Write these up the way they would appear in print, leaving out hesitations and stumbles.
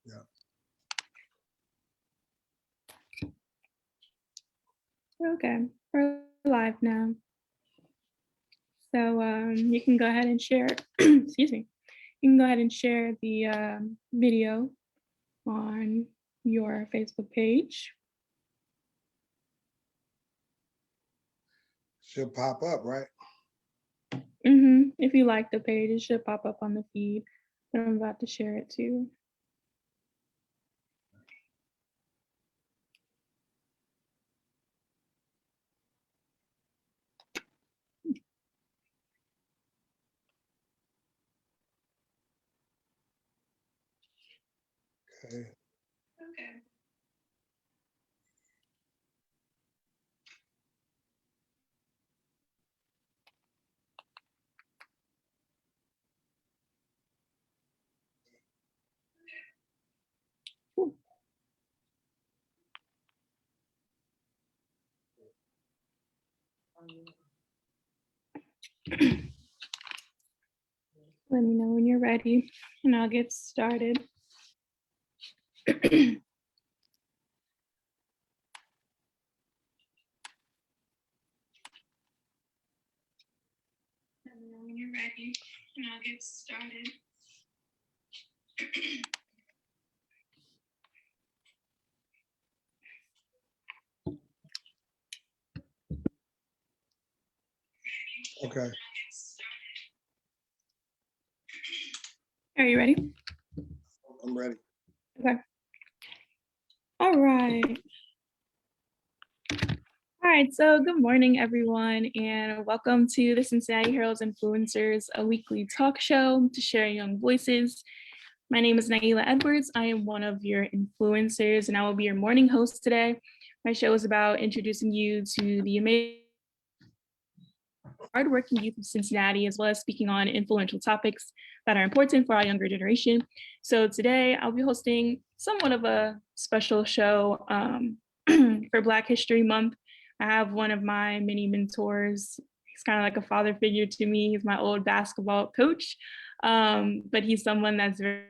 Yeah. Okay, we're live now. So you can go ahead and share, excuse me, you can go ahead and share the video on your Facebook page. Should pop up, right? If you like the page, it should pop up on the feed, but I'm about to share it too. Okay. Cool. Let me know when you're ready, and I'll get started. Let me know when you're ready, and I'll get started. Okay. Are you ready? I'm ready. Okay. All right. All right, so good morning, everyone, and welcome to the Cincinnati Herald's Influencers, a weekly talk show to share young voices. My name is Nailah Edwards. I am one of your influencers, and I will be your morning host today. My show is about introducing you to the amazing hardworking youth of Cincinnati, as well as speaking on influential topics that are important for our younger generation. So today I'll be hosting somewhat of a special show for Black History Month. I have one of my mini mentors. He's kind of like a father figure to me. He's my old basketball coach, but he's someone that's very,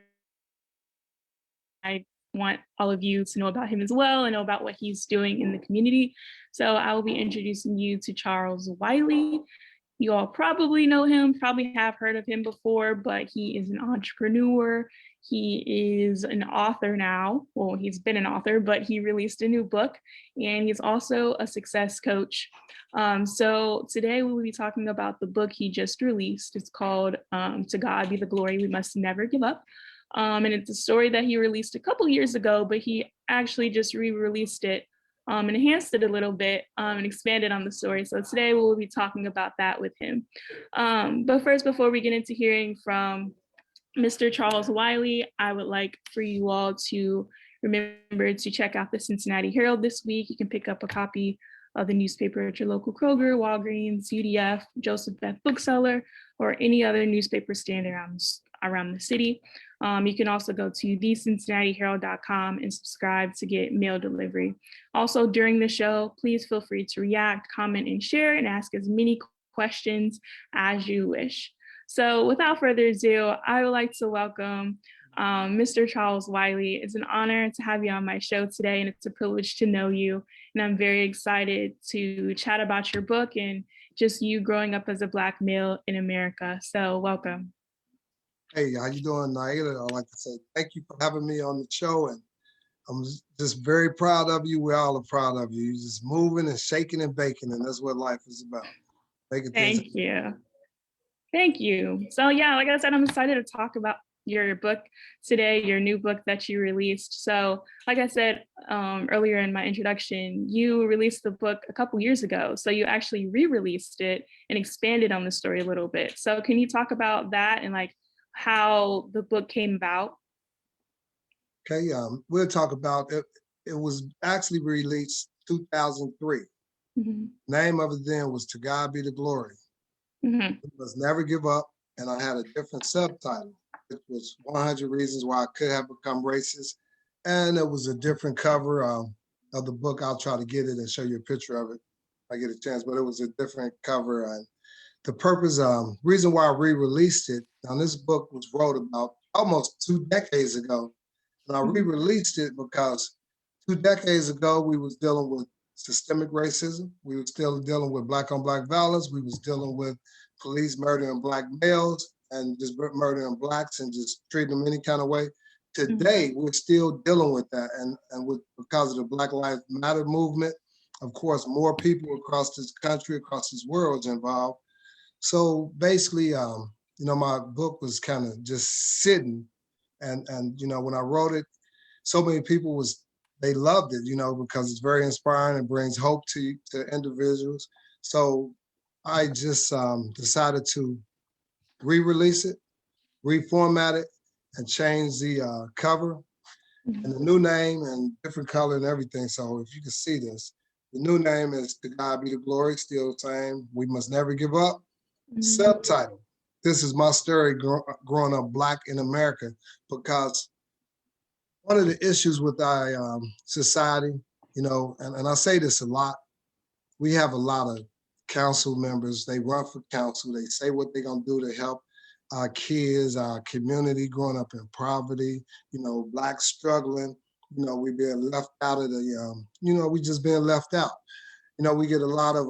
I want all of you to know about him as well and know about what he's doing in the community. So I will be introducing you to Charles Wiley. You all probably know him, probably have heard of him before, but he is an entrepreneur. He is an author now. Well, he's been an author, but he released a new book, and he's also a success coach. So today we will be talking about the book he just released. It's called To God Be the Glory, We Must Never Give Up. And it's a story that he released a couple years ago, but he actually just re-released it and enhanced it a little bit and expanded on the story. So today we'll be talking about that with him. But first, before we get into hearing from Mr. Charles Wiley, I would like for you all to remember to check out the Cincinnati Herald this week. You can pick up a copy of the newspaper at your local Kroger, Walgreens, UDF, Joseph Beth Bookseller, or any other newspaper stand around the city. You can also go to thecincinnatiherald.com and subscribe to get mail delivery. Also, during the show, please feel free to react, comment, and share, and ask as many questions as you wish. So without further ado, I would like to welcome Mr. Charles Wiley. It's an honor to have you on my show today, and it's a privilege to know you. And I'm very excited to chat about your book and just you growing up as a Black male in America. So welcome. Hey, how you doing, Nailah? I'd like to say thank you for having me on the show, and I'm just very proud of you. We all are proud of you. You're just moving and shaking and baking, and that's what life is about. Thank you. Thank you. So yeah, like I said, I'm excited to talk about your book today, your new book that you released. So like I said earlier in my introduction, you released the book a couple years ago. So you actually re-released it and expanded on the story a little bit. So can you talk about that and like how the book came about? Okay, we'll talk about it. It was actually released 2003. Name of it then was To God Be the Glory. We Must Never Give Up. And I had a different subtitle. It was 100 Reasons Why I Could Have Become Racist. And it was a different cover of the book. I'll try to get it and show you a picture of it if I get a chance, but it was a different cover. And the purpose, reason why I re-released it, now this book was wrote about almost 2 decades ago. And I re-released it because 2 decades ago, we was dealing with systemic racism. We were still dealing with Black on Black violence. We was dealing with police murdering Black males and just murdering Blacks and just treating them any kind of way. Today, we're still dealing with that. And because of the Black Lives Matter movement, of course, more people across this country, across this world is involved. So basically, my book was kind of just sitting. And when I wrote it, so many people they loved it, because it's very inspiring and brings hope to individuals. So I just decided to re-release it, reformat it, and change the cover and the new name and different color and everything. So if you can see this, the new name is To God Be the Glory, still the same. We Must Never Give Up. Subtitle, this is my story growing up Black in America, because one of the issues with our society, and I say this a lot, we have a lot of council members, they run for council, they say what they're gonna do to help our kids, our community growing up in poverty, Blacks struggling, we being left out of the, we just being left out. We get a lot of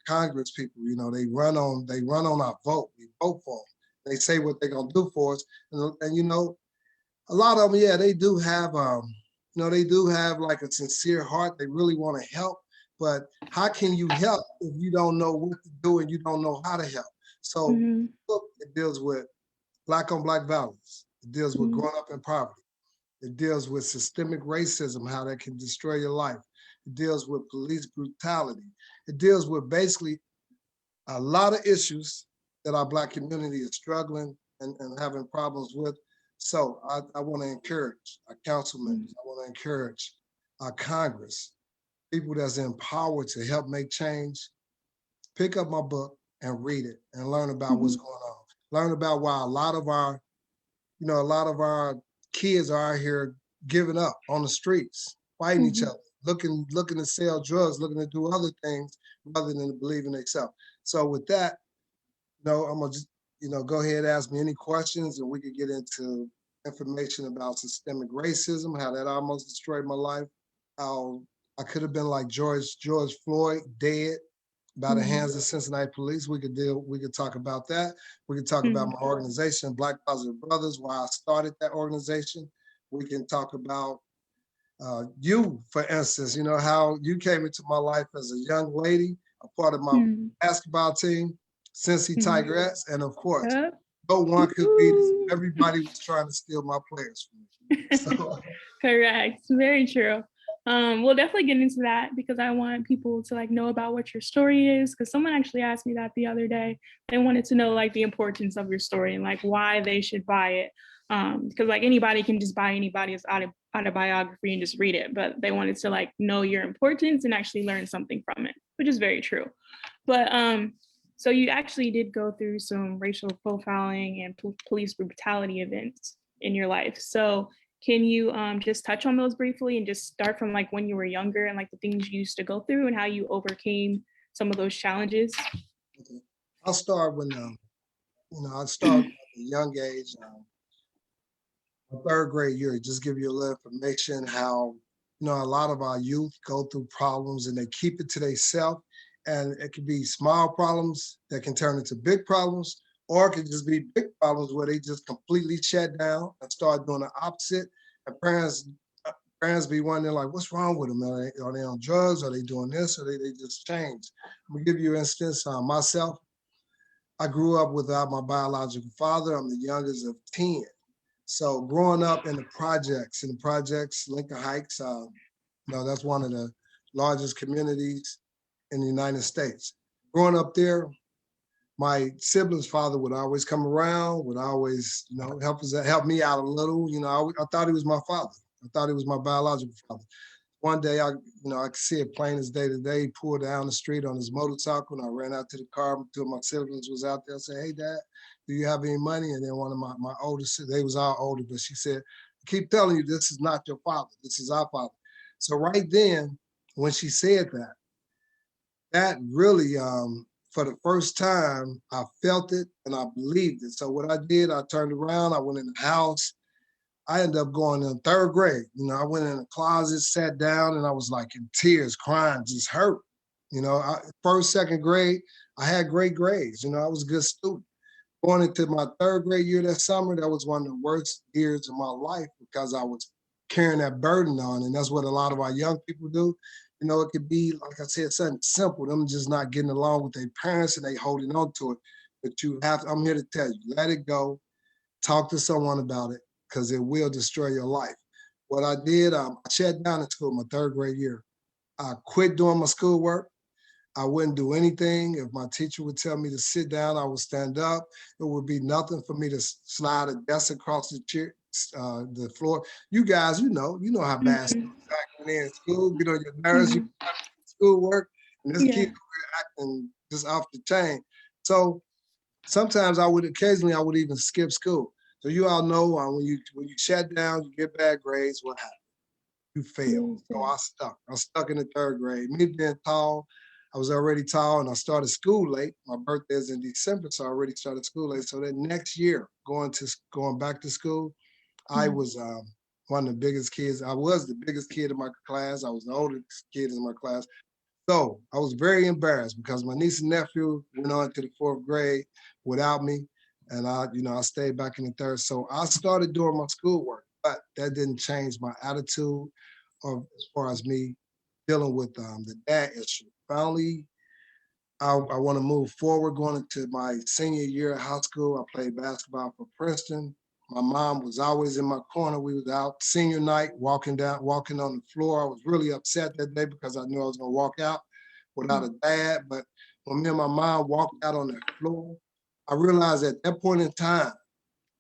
Congress people, they run on our vote, we vote for them. They say what they're gonna do for us, and a lot of them, yeah, they do have, they do have like a sincere heart. They really want to help, but how can you help if you don't know what to do and you don't know how to help? So look, it deals with Black on Black violence. It deals with growing up in poverty. It deals with systemic racism, how that can destroy your life. It deals with police brutality. It deals with basically a lot of issues that our Black community is struggling and having problems with. So I want to encourage our council members. I want to encourage our Congress, people that's empowered to help make change. Pick up my book and read it and learn about what's going on. Learn about why a lot of our kids are out here giving up on the streets, fighting each other, looking to sell drugs, looking to do other things rather than to believe in themselves. So with that, I'm gonna just go ahead and ask me any questions and we could get into information about systemic racism, how that almost destroyed my life, how I could have been like George Floyd, dead by the hands of Cincinnati police. We could talk about that. We could talk about my organization, Black Positive Brothers, why I started that organization. We can talk about you, for instance, how you came into my life as a young lady, a part of my basketball team, Cincy Tigerettes, and of course, no one could beat us. Everybody was trying to steal my players from me. So. Correct. Very true. We'll definitely get into that because I want people to know about what your story is. Because someone actually asked me that the other day. They wanted to know the importance of your story and why they should buy it. Because anybody can just buy anybody's autobiography and just read it, but they wanted to know your importance and actually learn something from it, which is very true. But so you actually did go through some racial profiling and police brutality events in your life. So can you just touch on those briefly and just start from when you were younger and the things you used to go through and how you overcame some of those challenges? Okay. I'll start when, I start at a young age, my third grade year, just give you a little information how, a lot of our youth go through problems and they keep it to themselves. And it could be small problems that can turn into big problems, or it could just be big problems where they just completely shut down and start doing the opposite. And parents be wondering what's wrong with them? Are they on drugs? Are they doing this? Or they just changed? I'm gonna give you an instance. Myself, I grew up without my biological father. I'm the youngest of 10. So growing up in the projects, Lincoln Heights, that's one of the largest communities in the United States. Growing up there, my sibling's father would always come around, would always, help me out a little. I thought he was my father. I thought he was my biological father. One day, I could see it plain as day to day. He pulled down the street on his motorcycle, and I ran out to the car. Two of my siblings was out there. I said, "Hey, Dad, do you have any money?" And then one of my oldest, they was all older, but she said, "I keep telling you, this is not your father. This is our father." So right then, when she said that, that really for the first time, I felt it and I believed it. So what I did, I turned around, I went in the house. I ended up going in third grade. You know, I went in the closet, sat down, and I was like in tears, crying, just hurt. You know, first, second grade, I had great grades. You know, I was a good student. Going into my third grade year that summer, that was one of the worst years of my life because I was carrying that burden on. And that's what a lot of our young people do. You know, it could be, like I said, something simple, them just not getting along with their parents and they holding on to it. But you have to, I'm here to tell you, let it go, talk to someone about it, because it will destroy your life. What I did, I shut down in school my third grade year. I quit doing my schoolwork. I wouldn't do anything. If my teacher would tell me to sit down, I would stand up. It would be nothing for me to slide a desk across the floor. You guys, you know how bad Mhm. back when they're in school, get on your nerves, you schoolwork, and this kid Yeah. acting just off the chain. So sometimes occasionally I would even skip school. So you all know when you shut down, you get bad grades, what happens? You fail. So Mhm. I stuck in the third grade. Me being tall, I was already tall and I started school late. My birthday is in December, so I already started school late. So that next year, going back to school, I Mhm. was one of the biggest kids. I was the biggest kid in my class. I was the oldest kid in my class. So I was very embarrassed because my niece and nephew went on to the fourth grade without me. And I stayed back in the third. So I started doing my schoolwork, but that didn't change my attitude of as far as me dealing with the dad issue. Finally, I want to move forward going into my senior year of high school. I played basketball for Princeton. My mom was always in my corner. We was out senior night, walking on the floor. I was really upset that day because I knew I was gonna walk out without a dad. But when me and my mom walked out on the floor, I realized at that point in time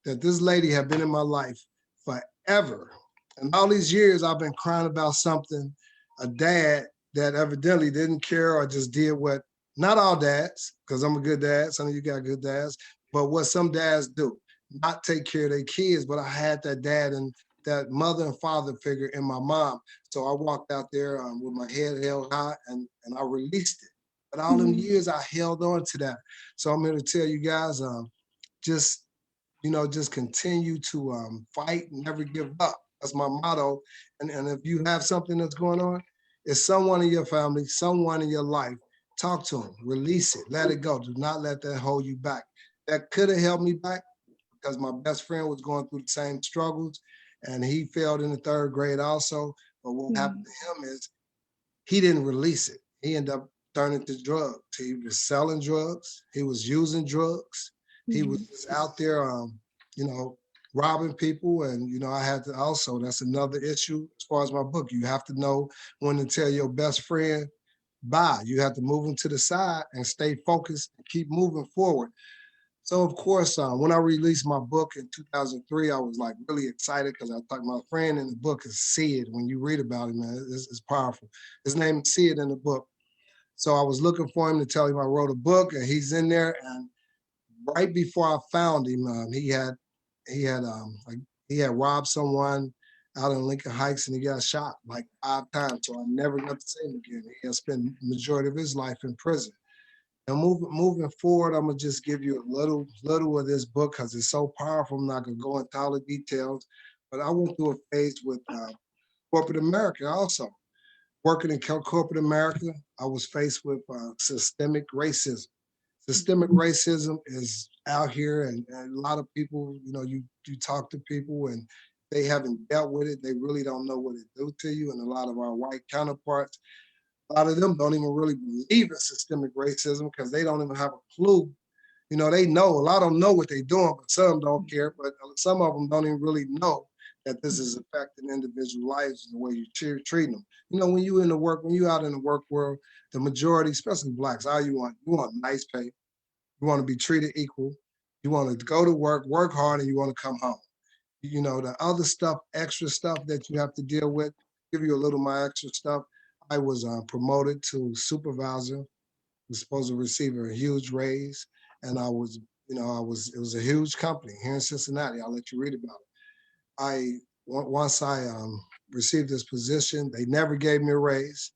that this lady had been in my life forever. And all these years I've been crying about something, a dad that evidently didn't care or just did what, not all dads, because I'm a good dad, some of you got good dads, but what some dads do, not take care of their kids. But I had that dad and that mother and father figure in my mom. So I walked out there with my head held high and I released it. But all them Mhm. years I held on to that. So I'm here to tell you guys, just just continue to fight and never give up. That's my motto. And if you have something that's going on, it's someone in your family, someone in your life, talk to them, release it, let it go. Do not let that hold you back. That could have held me back because my best friend was going through the same struggles and he failed in the third grade also. But what happened Mhm. to him is he didn't release it. He ended up turning to drugs. He was selling drugs. He was using drugs. He was Mhm. just out there, you know, robbing people. And, I had to also, that's another issue as far as my book. You have to know when to tell your best friend, bye. You have to move them to the side and stay focused and keep moving forward. So of course, when I released my book in 2003, I was like really excited because I thought my friend in the book is Sid. When you read about him, man, it's powerful. His name is Sid in the book. So I was looking for him to tell him I wrote a book, and he's in there. And right before I found him, he had like he had robbed someone out in Lincoln Heights, and he got shot like 5 times. So I never got to see him again. He had spent the majority of his life in prison. And moving forward, I'm gonna just give you a little of this book because it's so powerful. I'm not gonna go into all the details, but I went through a phase with corporate America also. Working in corporate America, I was faced with systemic racism. Systemic racism is out here, and a lot of people, you talk to people and they haven't dealt with it. They really don't know what it do to you. And a lot of our white counterparts, a lot of them don't even really believe in systemic racism because they don't even have a clue. They know, a lot of them know what they're doing, but some don't care. But some of them don't even really know that this is affecting individual lives and the way you treat them. When you out in the work world, the majority, especially blacks, all you want nice pay. You want to be treated equal. You want to go to work hard, and you want to come home. The other stuff, extra stuff that you have to deal with, give you a little of my extra stuff. I was promoted to supervisor, was supposed to receive a huge raise. And it was a huge company here in Cincinnati. I'll let you read about it. Once I received this position, they never gave me a raise.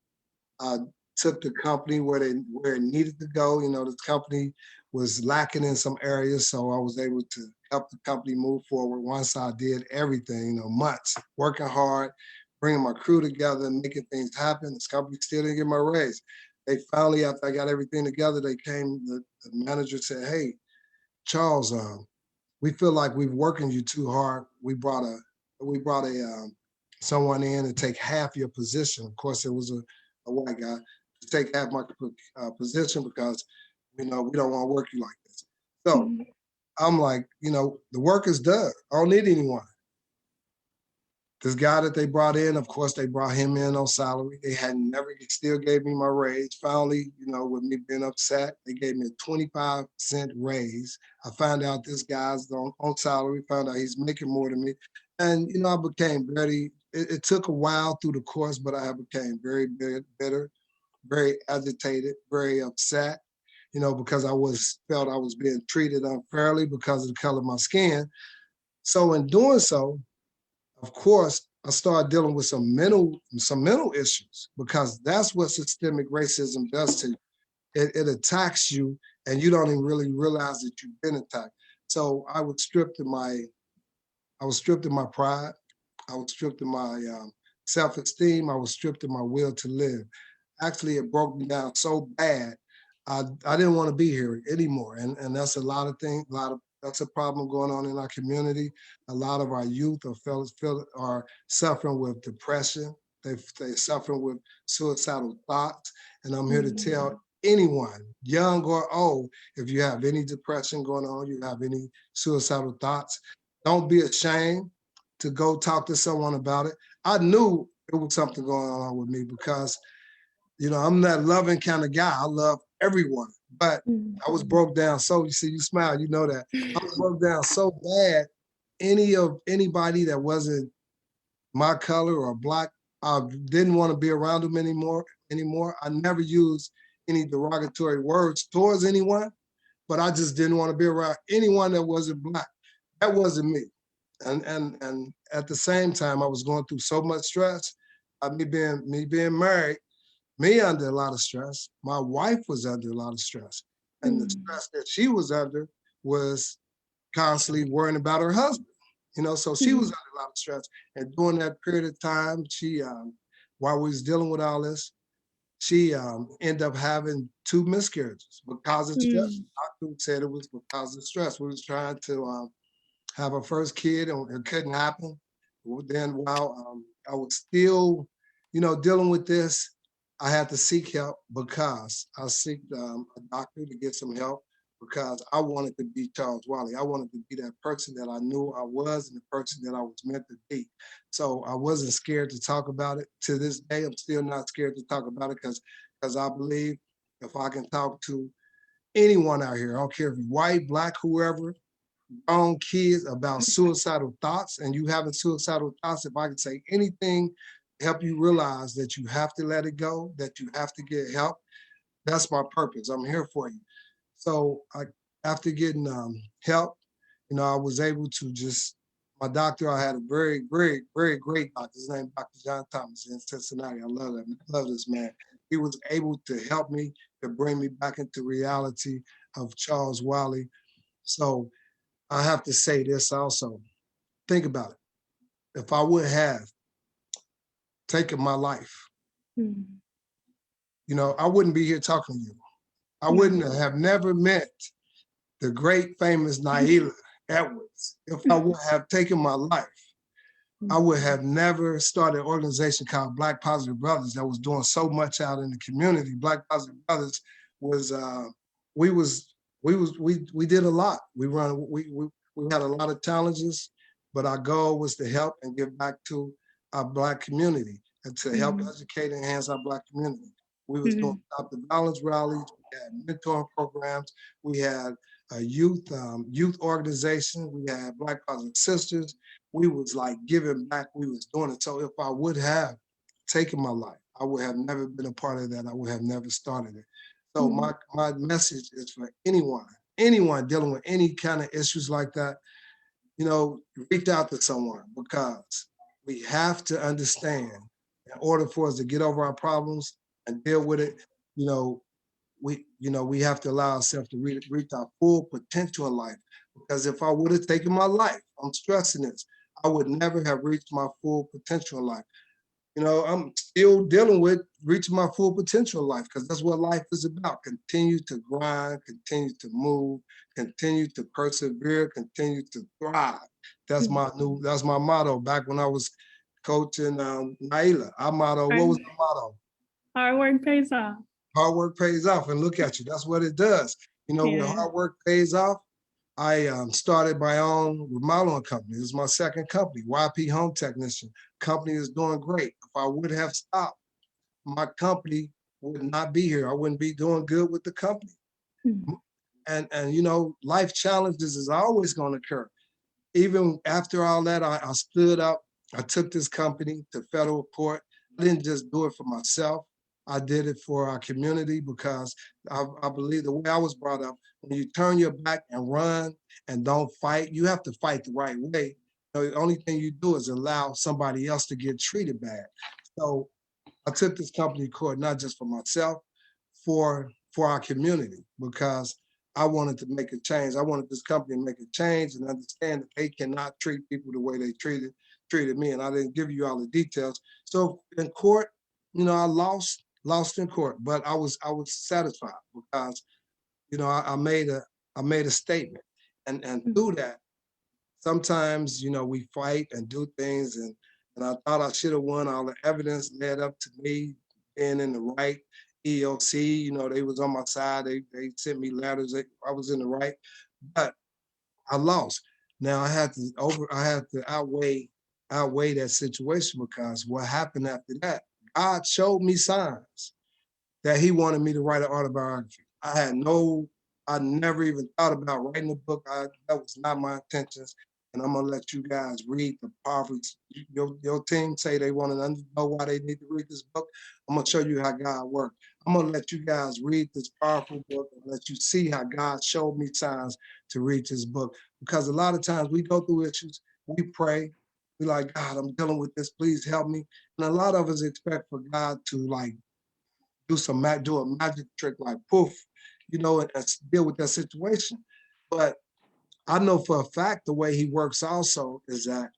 took the company where it needed to go. You know, the company was lacking in some areas, so I was able to help the company move forward once I did everything, you know, months, working hard, bringing my crew together, making things happen. This company still didn't get my raise. They finally, after I got everything together, they came, the manager said, hey, Charles, we feel like we've working you too hard. We brought a someone in to take half your position. Of course, it was a white guy to take half my position because, you know, we don't want to work you like this. So I'm like, you know, the work is done. I don't need anyone. This guy that they brought in, of course, they brought him in on salary. They had never, still gave me my raise. Finally, you know, with me being upset, they gave me a 25-cent raise. I found out this guy's on salary, found out he's making more than me. And, you know, I became very, it took a while through the course, but I became very bitter, very agitated, very upset, you know, because I felt I was being treated unfairly because of the color of my skin. So in doing so, of course, I started dealing with some mental issues, because that's what systemic racism does to you. It attacks you, and you don't even really realize that you've been attacked. So I was stripped of my pride. I was stripped of my self-esteem. I was stripped of my will to live. Actually, it broke me down so bad, I didn't want to be here anymore. And that's a lot of things, that's a problem going on in our community. A lot of our youth are suffering with depression. They're suffering with suicidal thoughts. And I'm here to tell anyone, young or old, if you have any depression going on, you have any suicidal thoughts, don't be ashamed to go talk to someone about it. I knew it was something going on with me because, you know, I'm that loving kind of guy. I love everyone, but I was broke down. So you see, you smile, you know that. I was broke down so bad. Anybody that wasn't my color or Black, I didn't want to be around them anymore. I never used any derogatory words towards anyone, but I just didn't want to be around anyone that wasn't Black. That wasn't me. And at the same time, I was going through so much stress. Me being married, me under a lot of stress. My wife was under a lot of stress. And the stress that she was under was constantly worrying about her husband. You know, so she was under a lot of stress. And during that period of time, she, while we was dealing with all this, she ended up having 2 miscarriages because of stress. The doctor said it was because of stress. We was trying to have our first kid, and it couldn't happen. Then while I was still, you know, dealing with this, I had to seek help because I seeked a doctor to get some help, because I wanted to be Charles Wiley. I wanted to be that person that I knew I was and the person that I was meant to be. So I wasn't scared to talk about it. To this day, I'm still not scared to talk about it because I believe if I can talk to anyone out here, I don't care if you're white, Black, whoever, own kids about suicidal thoughts, and you having suicidal thoughts, if I can say anything to help you realize that you have to let it go, that you have to get help, that's my purpose. I'm here for you. So after getting help, you know, I was able to my doctor, I had a very, very, very great doctor. His name is Dr. John Thomas in Cincinnati. I love him. I love this man. He was able to help me, to bring me back into reality of Charles Wiley. So I have to say this also. Think about it. If I would have taken my life, you know, I wouldn't be here talking to you. I wouldn't have never met the great famous Nailah Edwards. If I would have taken my life, I would have never started an organization called Black Positive Brothers that was doing so much out in the community. Black Positive Brothers was we did a lot. We had a lot of challenges, but our goal was to help and give back to our Black community and to help educate and enhance our Black community. We was doing Stop the Violence rallies. We had mentoring programs. We had a youth organization. We had Black Positive Sisters. We was like giving back. We was doing it. So if I would have taken my life, I would have never been a part of that. I would have never started it. So my message is for anyone dealing with any kind of issues like that, you know, reach out to someone, because we have to understand, in order for us to get over our problems, and deal with it, you know, we have to allow ourselves to reach our full potential in life. Because if I would have taken my life, I'm stressing this, I would never have reached my full potential in life. I'm still dealing with reaching my full potential in life, because that's what life is about. Continue to grind, continue to move, continue to persevere, continue to thrive. That's my motto. Back when I was coaching Nailah, our motto, what was the motto? Hard work pays off. Hard work pays off, and look at you. That's what it does. When hard work pays off, I started my own remodeling company. This is my second company, YP Home Technician. Company is doing great. If I would have stopped, my company would not be here. I wouldn't be doing good with the company. And life challenges is always going to occur. Even after all that, I stood up. I took this company to federal court. I didn't just do it for myself. I did it for our community, because I believe the way I was brought up, when you turn your back and run and don't fight, you have to fight the right way. The only thing you do is allow somebody else to get treated bad. So I took this company to court, not just for myself, for our community, because I wanted to make a change. I wanted this company to make a change and understand that they cannot treat people the way they treated me. And I didn't give you all the details. So in court, I lost in court, but I was satisfied, because I made a statement, and through that, sometimes we fight and do things, and I thought I should have won. All the evidence led up to me being in the right. EOC, they was on my side. They sent me letters. I was in the right, but I lost. Now I had to outweigh that situation, because what happened after that, God showed me signs that he wanted me to write an autobiography. I never even thought about writing a book. That was not my intentions. And I'm gonna let you guys read the powerful. Your team say they want to know why they need to read this book. I'm gonna show you how God worked. I'm gonna let you guys read this powerful book and let you see how God showed me signs to read this book. Because a lot of times we go through issues, we pray, we like, God, I'm dealing with this, please help me. And a lot of us expect for God to do a magic trick, like poof, and deal with that situation. But I know for a fact the way he works also is that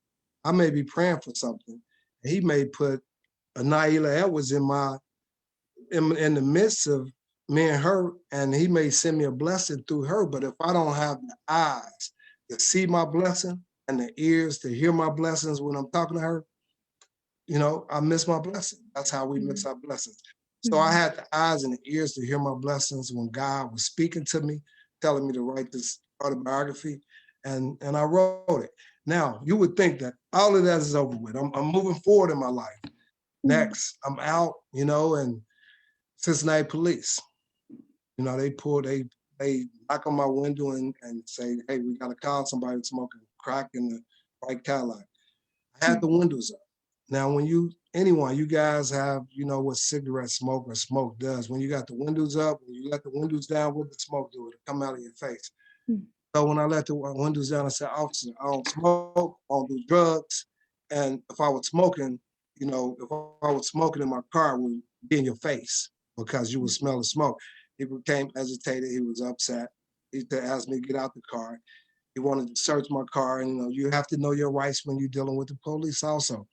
I may be praying for something, and he may put a Nailah Edwards in the midst of me and her, and he may send me a blessing through her. But if I don't have the eyes to see my blessing and the ears to hear my blessings when I'm talking to her, I miss my blessing. That's how we miss our blessings. So I had the eyes and the ears to hear my blessings when God was speaking to me, telling me to write this autobiography, and I wrote it. Now, you would think that all of that is over with. I'm moving forward in my life. Next, I'm out, and Cincinnati police, they knock on my window and say, hey, we got to call somebody smoking crack in the white Cadillac. I had the windows up. Now, when you guys have, what cigarette smoke or smoke does. When you got the windows up, when you let the windows down, what the smoke do? It'll come out of your face. So when I let the windows down, I said, officer, I don't smoke, I don't do drugs. And if I was smoking, if I was smoking in my car, it would be in your face, because you would smell the smoke. He became agitated. He was upset. He asked me to get out the car. He wanted to search my car. And, you have to know your rights when you're dealing with the police also.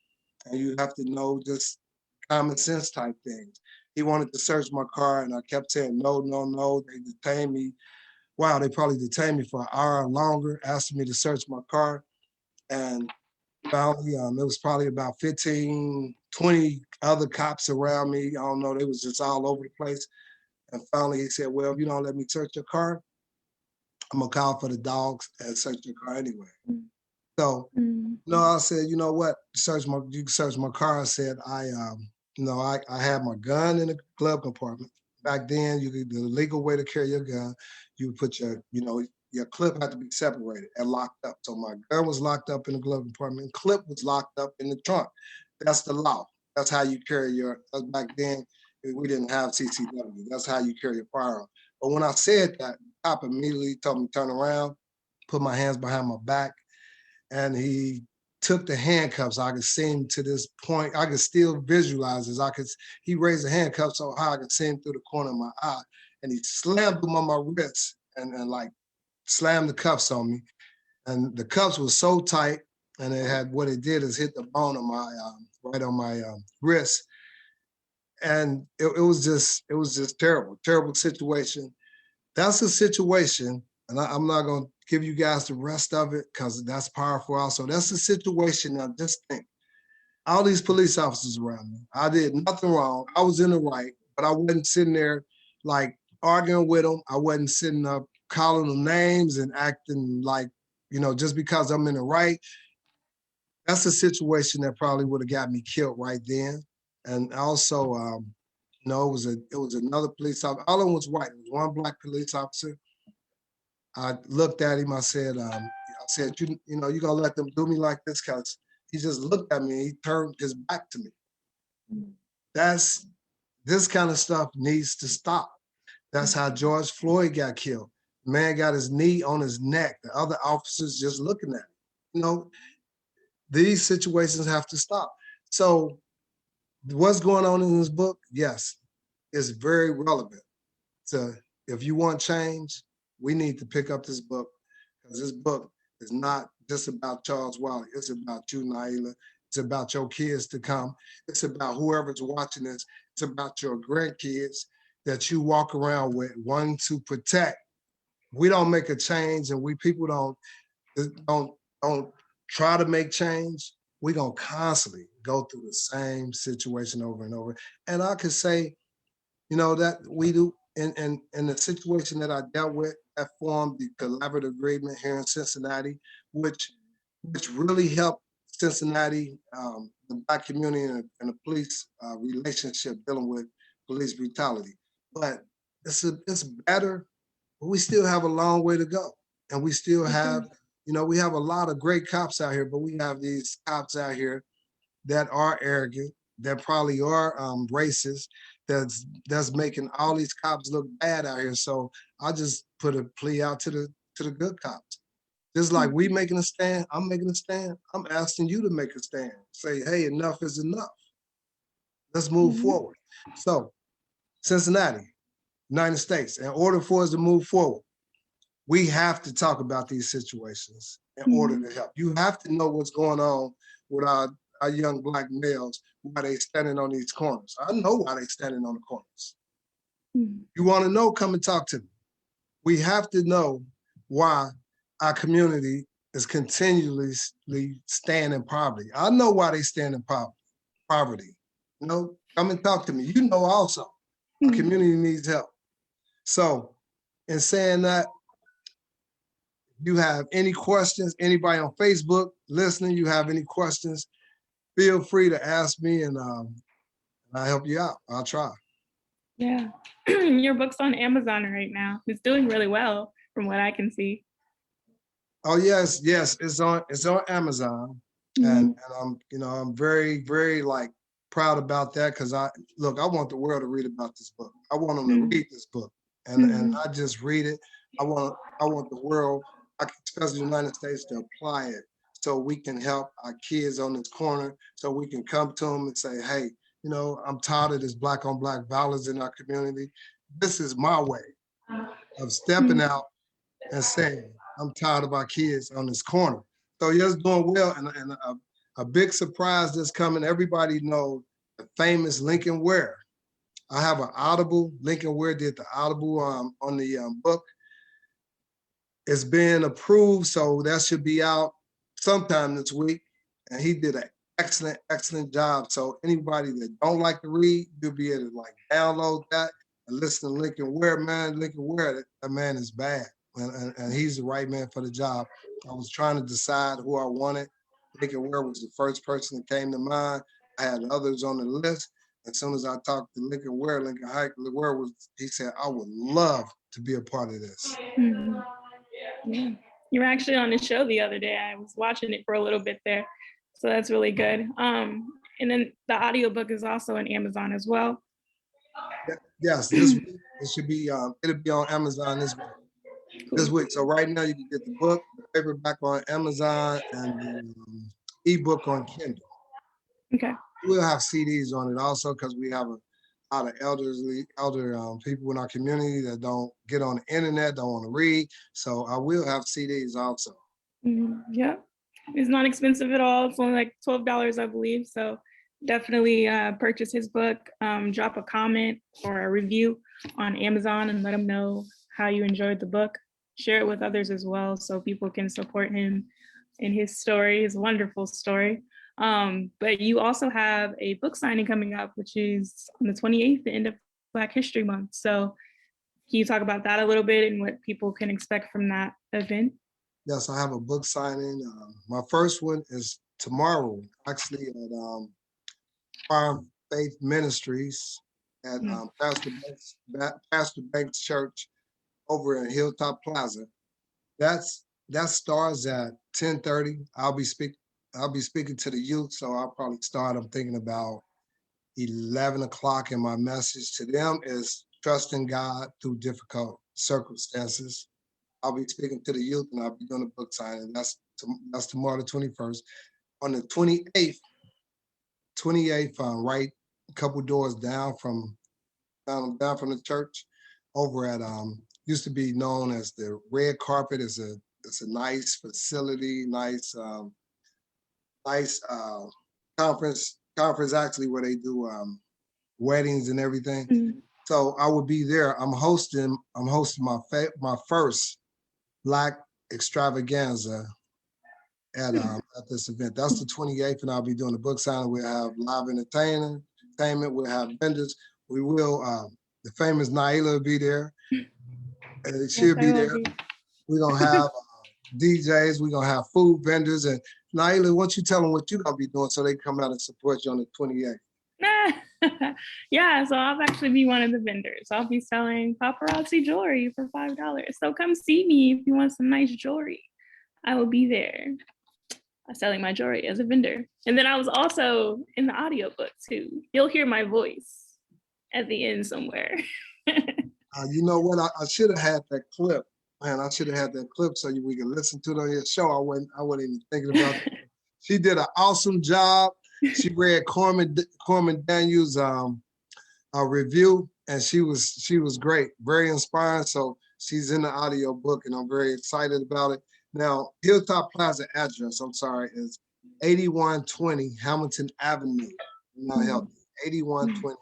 And you have to know just common sense type things. He wanted to search my car, and I kept saying, no, no, no. They detained me. Wow, they probably detained me for an hour longer, asking me to search my car. And finally, it was probably about 15, 20 other cops around me. I don't know, they was just all over the place. And finally, he said, well, if you don't let me search your car, I'm gonna call for the dogs and search your car anyway. So, I said, you know what? You can search my car. I said, I had my gun in the glove compartment. Back then, the legal way to carry your gun, you put your clip had to be separated and locked up. So my gun was locked up in the glove compartment. Clip was locked up in the trunk. That's the law. That's how you carry back then, we didn't have CCW. That's how you carry your firearm. But when I said that, the cop immediately told me to turn around, put my hands behind my back, and he took the handcuffs. I could see him to this point. I could still visualize this. He raised the handcuffs so high I could see him through the corner of my eye. And he slammed them on my wrist and like slammed the cuffs on me. And the cuffs were so tight, and it had, what it did is hit the bone of my, right on my wrist. And it was just terrible situation. That's a situation, and I'm not gonna give you guys the rest of it because that's powerful also. That's the situation. Now just think, all these police officers around me, I did nothing wrong. I was in the right, but I wasn't sitting there like arguing with them. I wasn't sitting up calling them names and acting like, just because I'm in the right. That's a situation that probably would have got me killed right then. And also, it was another police officer. All of them was white. It was one black police officer. I looked at him. I said, you gonna let them do me like this? Because he just looked at me and he turned his back to me. This kind of stuff needs to stop. That's how George Floyd got killed. The man got his knee on his neck. The other officers just looking at him. These situations have to stop. So what's going on in this book? Yes, it's very relevant. So if you want change, we need to pick up this book, because this book is not just about Charles Wiley. It's about you, Nailah. It's about your kids to come. It's about whoever's watching this. It's about your grandkids that you walk around with, wanting to protect. We don't make a change, and people don't try to make change. We're gonna constantly go through the same situation over and over. And I could say, that we do in the situation that I dealt with, that formed the collaborative agreement here in Cincinnati, which really helped Cincinnati, the Black community and the police relationship dealing with police brutality. But it's better, but we still have a long way to go. And we still have, we have a lot of great cops out here, but we have these cops out here that are arrogant, that probably are racist, that's making all these cops look bad out here. So I just put a plea out to the good cops. Just like we making a stand, I'm making a stand. I'm asking you to make a stand. Say, hey, enough is enough. Let's move forward. So Cincinnati, United States, in order for us to move forward, we have to talk about these situations in order to help. You have to know what's going on with our young Black males, why they standing on these corners. I know why they standing on the corners. You want to know, come and talk to me. We have to know why our community is continually staying in poverty. I know why they stand in poverty. Come and talk to me. You know also, our community needs help. So in saying that, you have any questions, anybody on Facebook listening, you have any questions, feel free to ask me, and I'll help you out. I'll try. Yeah. Your book's on Amazon right now. It's doing really well from what I can see. Oh yes, it's on Amazon. And I'm very, very proud about that, because I want the world to read about this book. I want them to read this book and not just read it. I want the world, especially the United States, to apply it, so we can help our kids on this corner, so we can come to them and say, hey, I'm tired of this Black on Black violence in our community. This is my way of stepping out and saying, I'm tired of our kids on this corner. So yes, doing well. And a big surprise that's coming. Everybody knows the famous Lincoln Ware. I have an Audible. Lincoln Ware did the Audible on the book. It's been approved, so that should be out sometime this week. And he did an excellent job. So anybody that don't like to read, you'll be able to download that and listen to Lincoln Ware. Man, Lincoln Ware, that man is bad. And he's the right man for the job. I was trying to decide who I wanted. Lincoln Ware was the first person that came to mind. I had others on the list. As soon as I talked to Lincoln Ware, he said, I would love to be a part of this. Yeah. You were actually on the show the other day. I was watching it for a little bit there. So that's really good. And then the audiobook is also on Amazon as well. Yes, this week it should be, it'll be on Amazon this week. Cool. This week. So right now you can get the book, the paperback on Amazon, and ebook on Kindle. Okay. We'll have CDs on it also because we have a lot of elder people in our community that don't get on the internet, don't want to read. So I will have CDs also. Yeah, it's not expensive at all. It's only like $12, I believe. So definitely purchase his book. Drop a comment or a review on Amazon and let him know how you enjoyed the book. Share it with others as well so people can support him in his story, his wonderful story. But you also have a book signing coming up, which is on the 28th, the end of Black History Month. So can you talk about that a little bit and what people can expect from that event? Yes, I have a book signing. My first one is tomorrow, actually at Farm Faith Ministries at Pastor Banks Church over in Hilltop Plaza. That starts at 10:30. I'll be speaking to the youth, so I'll probably start. I'm thinking about 11 o'clock, and my message to them is trusting God through difficult circumstances. I'll be speaking to the youth, and I'll be doing a book signing. That's tomorrow, the 21st. On the 28th, right a couple doors down from the church, over at used to be known as the Red Carpet. It's a nice facility, nice conference actually where they do weddings and everything. So I will be there. I'm hosting my first Black extravaganza at this event. That's the 28th, and I'll be doing the book signing. We'll have live entertainment. We'll have vendors. We will. The famous Nailah will be there. She'll be there. We're gonna have DJs. We're gonna have food vendors. And Nailah, why don't you tell them what you're gonna be doing so they can come out and support you on the 28th? Yeah, so I'll actually be one of the vendors. I'll be selling paparazzi jewelry for $5. So come see me if you want some nice jewelry. I will be there selling my jewelry as a vendor. And then I was also in the audiobook too. You'll hear my voice at the end somewhere. You know what? I should have had that clip. Man, I should have had that clip so we can listen to it on your show. I wasn't even thinking about it. She did an awesome job. She read Corman Daniels' review, and she was great, very inspiring. So she's in the audio book, and I'm very excited about it. Now, Hilltop Plaza address, I'm sorry, is 8120 Hamilton Avenue, Mount Healthy. 8120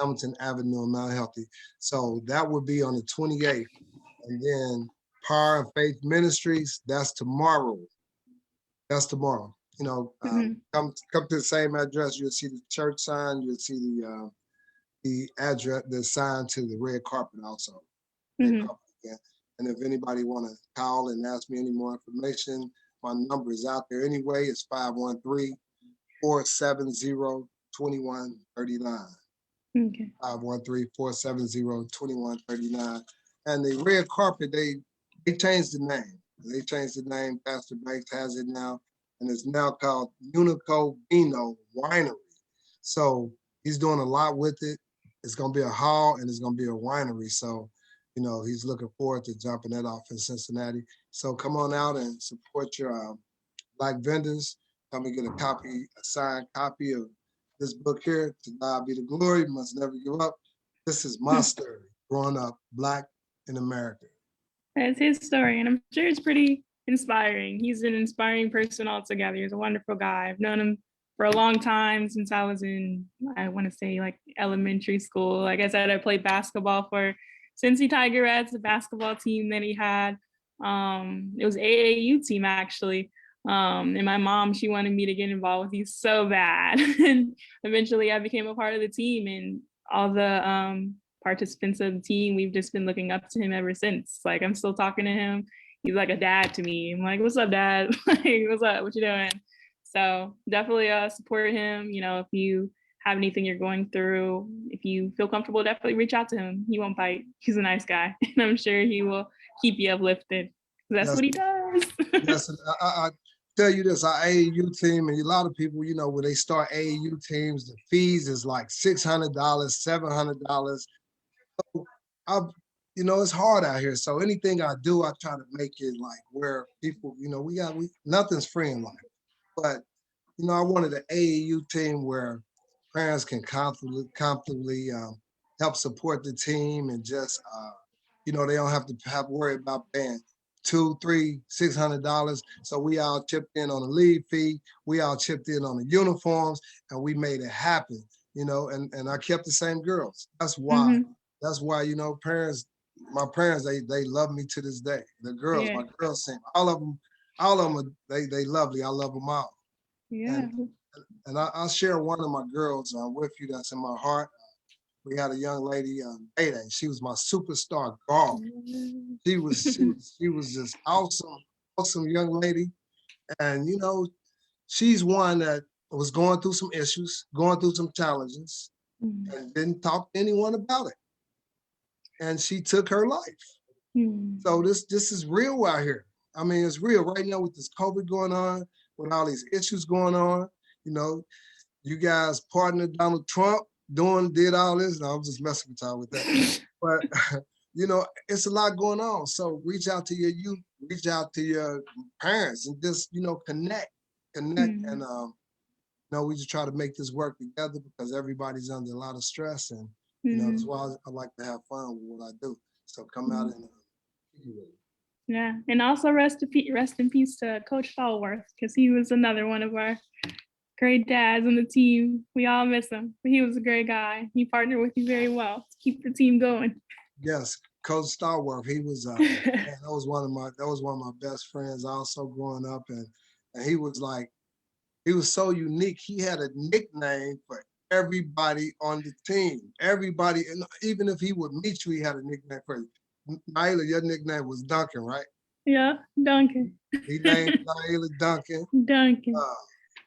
Hamilton Avenue, Mount Healthy. So that would be on the 28th. And then Power and Faith Ministries, that's tomorrow. You know, come to the same address. You'll see the church sign. You'll see the address, the sign to the red carpet also. Red carpet again. And if anybody want to call and ask me any more information, my number is out there anyway. It's 513-470-2139. Okay. 513-470-2139. And the red carpet, they changed the name. They changed the name. Pastor Banks has it now, and it's now called Unico Vino Winery. So he's doing a lot with it. It's going to be a hall, and it's going to be a winery. So, you know, he's looking forward to jumping that off in Cincinnati. So come on out and support your Black vendors. Come and get a signed copy of this book here. To God be the glory. Must never give up. This is my story, growing up Black in America. That's his story, and I'm sure it's pretty inspiring. He's an inspiring person altogether. He's a wonderful guy. I've known him for a long time, since I was in, I want to say, like elementary school. Like I said, I played basketball for Cincy Tigerettes, the basketball team that he had. It was AAU team actually. And my mom, she wanted me to get involved with you so bad. And eventually I became a part of the team, and all the participants of the team, we've just been looking up to him ever since. Like I'm still talking to him. He's like a dad to me. I'm like, what's up, Dad? Like, what's up? What you doing? So definitely support him. You know, if you have anything you're going through, if you feel comfortable, definitely reach out to him. He won't bite. He's a nice guy. And I'm sure he will keep you uplifted. That's what he does. Yes, I tell you this, our AAU team, and a lot of people, you know, when they start AAU teams, the fees is like $600, $700. So you know, it's hard out here. So anything I do, I try to make it like where people, you know, nothing's free in life. But I wanted an AAU team where parents can comfortably help support the team and just, they don't have to worry about paying $200, $300, $600. So we all chipped in on the league fee. We all chipped in on the uniforms, and we made it happen. And I kept the same girls. That's why. That's why parents. My parents, they love me to this day. The girls, my girls sing. All of them they lovely. I love them all. Yeah. And I'll share one of my girls with you that's in my heart. We had a young lady, Day. She was my superstar golf. She was just awesome young lady. And she's one that was going through some issues, going through some challenges, and didn't talk to anyone about it. And she took her life. So this is real out here. I mean, it's real right now with this COVID going on, with all these issues going on. You guys partnered Donald Trump, did all this. No, I'm just messing with y'all with that. But it's a lot going on. So reach out to your youth, reach out to your parents, and just connect, and we just try to make this work together because everybody's under a lot of stress, and that's why I like to have fun with what I do. So come out and yeah, and also rest in peace to Coach Stallworth, because he was another one of our great dads on the team. We all miss him, but he was a great guy. He partnered with you very well to keep the team going. Yes, Coach Stallworth. He was that was one of my best friends also growing up, and he was so unique. He had a nickname for everybody on the team. Everybody, and even if he would meet you, he had a nickname for you. Nailah, your nickname was Duncan, right? Yeah, Duncan. He named Nailah Duncan. Duncan.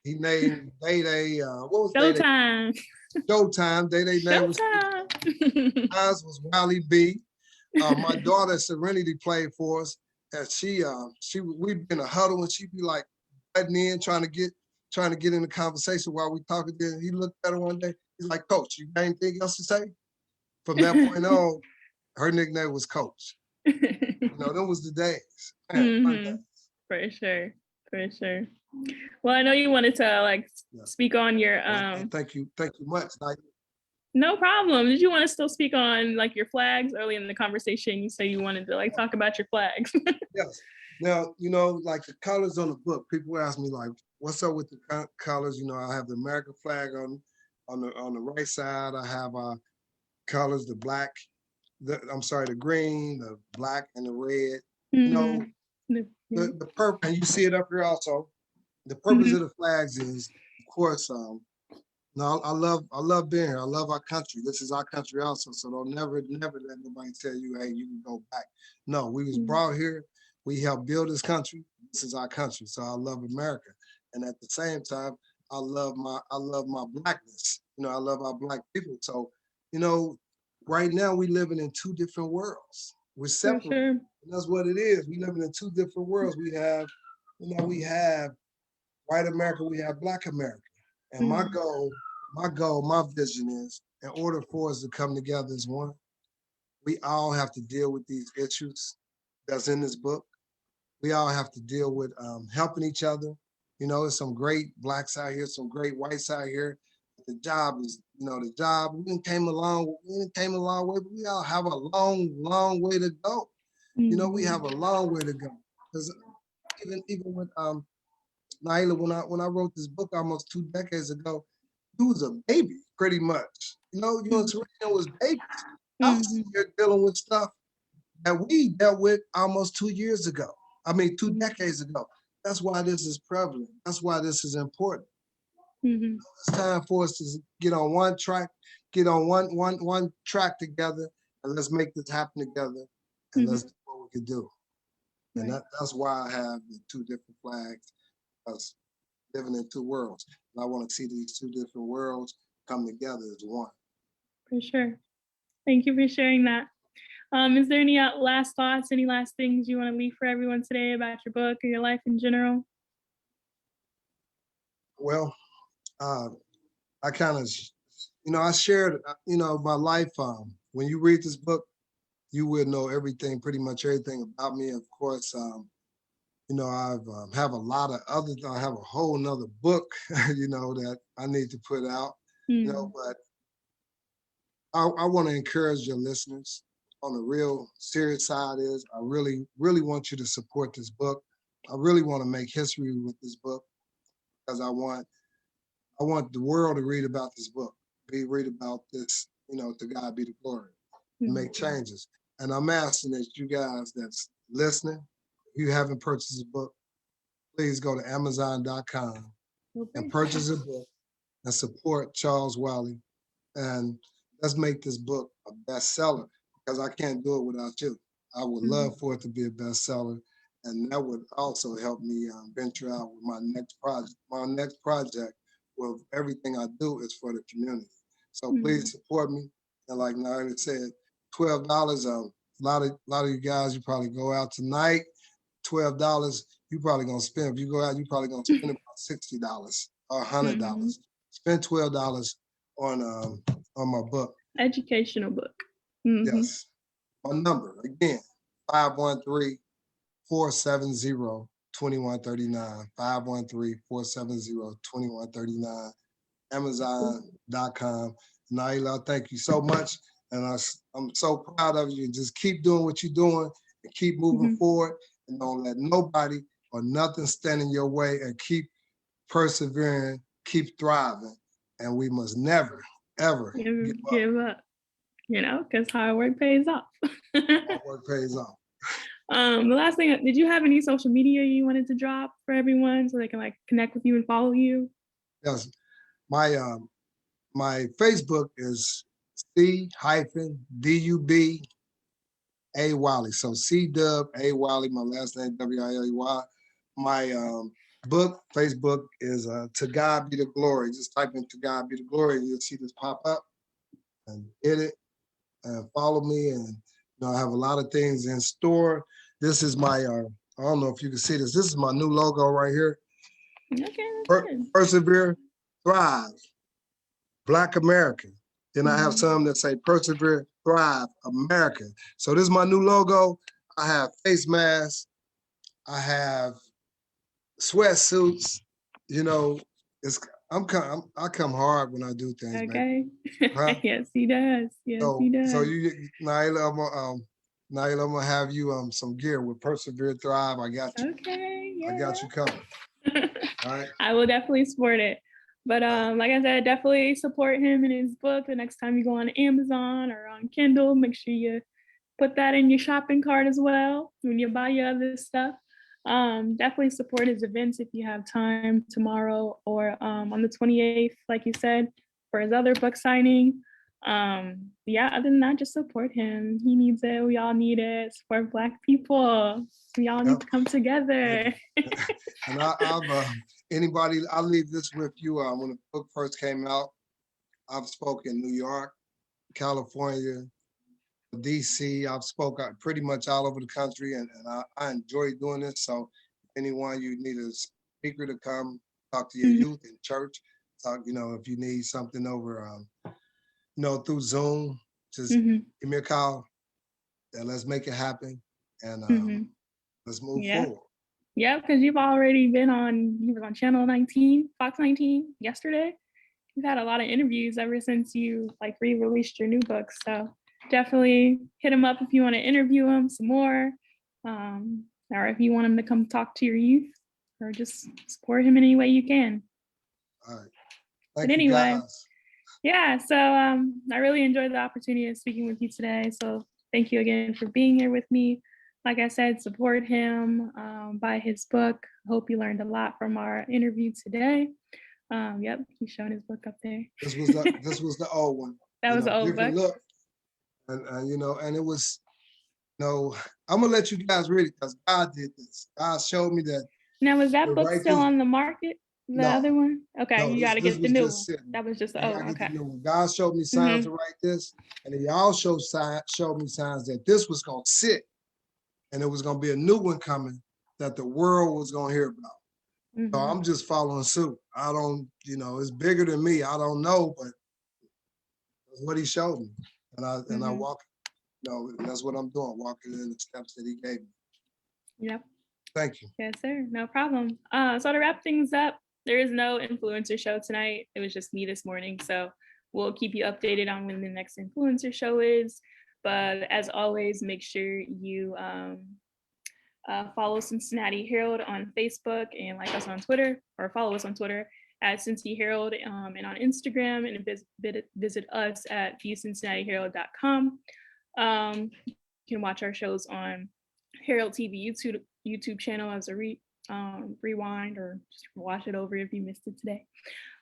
He named Day. What was Showtime. Showtime. Day name was Showtime. Ours was Wiley B. My daughter Serenity played for us, and we'd be in a huddle, and she'd be like butting in, trying to get in the conversation while we talking. Then he looked at her one day. He's like, "Coach, you got anything else to say?" From that point on, her nickname was Coach. Them was the days. Man, For sure. Well, I know you wanted to speak on your Thank you much. No problem. Did you want to still speak on your flags? Early in the conversation, you said you wanted to talk about your flags. Yes. Now, the colors on the book, people ask me what's up with the colors? I have the American flag on the right side. I have colors, the black, the green, the black, and the red. The purple, and you see it up here also. The purpose of the flags is, of course, I love being here. I love our country. This is our country also. So don't never let nobody tell you, hey, you can go back. No, we was brought here. We helped build this country. This is our country. So I love America. And at the same time, I love my blackness. I love our black people. So, right now we living in two different worlds. We're separate. Sure. And that's what it is. We living in two different worlds. We have white America, we have black America. And my goal, my vision is, in order for us to come together as one, we all have to deal with these issues that's in this book. We all have to deal with helping each other. There's some great blacks out here, some great whites out here. The job is, the job. We came a long way, but we all have a long way to go. We have a long way to go. Because even with Nailah, when I wrote this book almost 2 decades ago, you was a baby, pretty much. You and Serena was babies. I was here dealing with stuff that we dealt with almost 2 years ago. 2 decades ago. That's why this is prevalent. That's why this is important. It's time for us to get on one track, get on one track together, and let's make this happen together, and let's do what we can do. And that's why I have the 2 different flags. Us living in 2 worlds. And I want to see these 2 different worlds come together as one. For sure. Thank you for sharing that. Is there any last thoughts, any last things you want to leave for everyone today about your book or your life in general? Well, I kind of, I shared, my life. When you read this book, you will know everything, pretty much everything about me. Of course, You know, have a lot of I have a whole nother book, you know, that I need to put out, you know, but I want to encourage your listeners on the real serious side is I really, really want you to support this book. I really want to make history with this book because I want the world to read about this book, read about this, you know, to God be the glory, and make changes. And I'm asking that you guys that's listening, if you haven't purchased a book, please go to Amazon.com and purchase a book and support Charles Wiley. And let's make this book a bestseller because I can't do it without you. I would love for it to be a bestseller. And that would also help me venture out with my next project. My next project, with everything I do, is for the community. So please support me. And like Nailah said, $12. A lot of you guys, you probably go out tonight. $12, you probably gonna spend. If you go out, you probably gonna spend about $60 or $100. Spend $12 on my book. Educational book. Yes. My number again, 513-470-2139. 513-470-2139. Amazon.com. Nailah, thank you so much. And I'm so proud of you. Just keep doing what you're doing and keep moving forward. And don't let nobody or nothing stand in your way, and keep persevering, keep thriving. And we must never, ever give up. You know, because hard work pays off. Hard work pays off. The last thing, did you have any social media you wanted to drop for everyone so they can like connect with you and follow you? Yes, my Facebook is C-DUB A Wiley. So C-Dub A Wiley, my last name W-I-L-E-Y. My book, Facebook is To God Be the Glory. Just type in To God Be the Glory and you'll see this pop up, and hit it and follow me. And you know, I have a lot of things in store. This is my I don't know if you can see this. This is my new logo right here. Okay. Persevere, Thrive, Black America. Then I have some that say Persevere, Thrive, America. So this is my new logo. I have face masks. I have sweatsuits. You know, I come hard when I do things, okay. man. Huh? Yes, he does. Yes, he does. So Nailah, Nailah, I'm gonna have you some gear with Persevere, Thrive. I got you. Okay. Yeah. I got you covered. All right. I will definitely support it. But like I said, definitely support him in his book. The next time you go on Amazon or on Kindle, make sure you put that in your shopping cart as well when you buy your other stuff. Definitely support his events if you have time tomorrow or on the 28th, like you said, for his other book signing. Yeah, other than that, just support him. He needs it. We all need it. Support Black people. We all need to come together. And I've anybody, I'll leave this with you. When the book first came out, I've spoken in New York, California, DC. I've spoken pretty much all over the country, and I enjoy doing this. So if anyone, you need a speaker to come talk to your youth in church, talk, you know, if you need something over, you know, through Zoom, just give me a call and let's make it happen. And let's move forward. Yeah, because you've already been you were on Channel 19, Fox 19 yesterday. You've had a lot of interviews ever since you like re-released your new book. So definitely hit him up if you want to interview him some more. Or if you want him to come talk to your youth, or just support him in any way you can. All right. But anyway, yeah, so I really enjoyed the opportunity of speaking with you today. So thank you again for being here with me. Like I said, support him, buy his book. Hope you learned a lot from our interview today. Yep, he's showing his book up there. This was the old one. That was the old book. Look. And you know, and it was, you know, I'm gonna let you guys read it because God did this. God showed me that. Now, was that book still on the market? The other one? Okay, you got to get the new one. That was just okay. God showed me signs to write this, and he also showed me signs that this was gonna sit, and it was gonna be a new one coming that the world was gonna hear about. So I'm just following suit. I don't, you know, it's bigger than me. I don't know, but that's what he showed me, and I walk. You know, and that's what I'm doing, walking in the steps that he gave me. Yep. Thank you. Yes, sir. No problem. So to wrap things up, there is no influencer show tonight. It was just me this morning. So we'll keep you updated on when the next influencer show is. But as always, make sure you follow Cincinnati Herald on Facebook and like us on Twitter, or follow us on Twitter at Cincy Herald, and on Instagram, and visit us at thecincinnatiherald.com. You can watch our shows on Herald TV YouTube channel as a rewind, or just watch it over if you missed it today.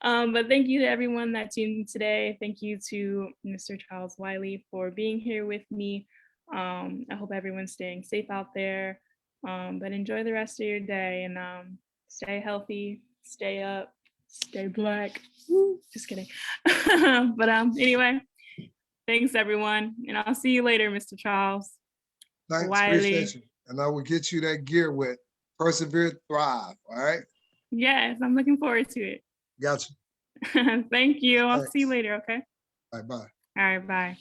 But thank you to everyone that tuned in today. Thank you to Mr. Charles Wiley for being here with me. I hope everyone's staying safe out there. But enjoy the rest of your day, and stay healthy, stay up, stay Black. Woo, just kidding. But anyway, thanks everyone, and I'll see you later, Mr. Charles. Thanks, Wiley. appreciate you. And I will get you that gear with Persevere, Thrive, all right? Yes, I'm looking forward to it. Gotcha. Thank you. I'll Thanks. see you later, okay? All right, bye. All right, bye.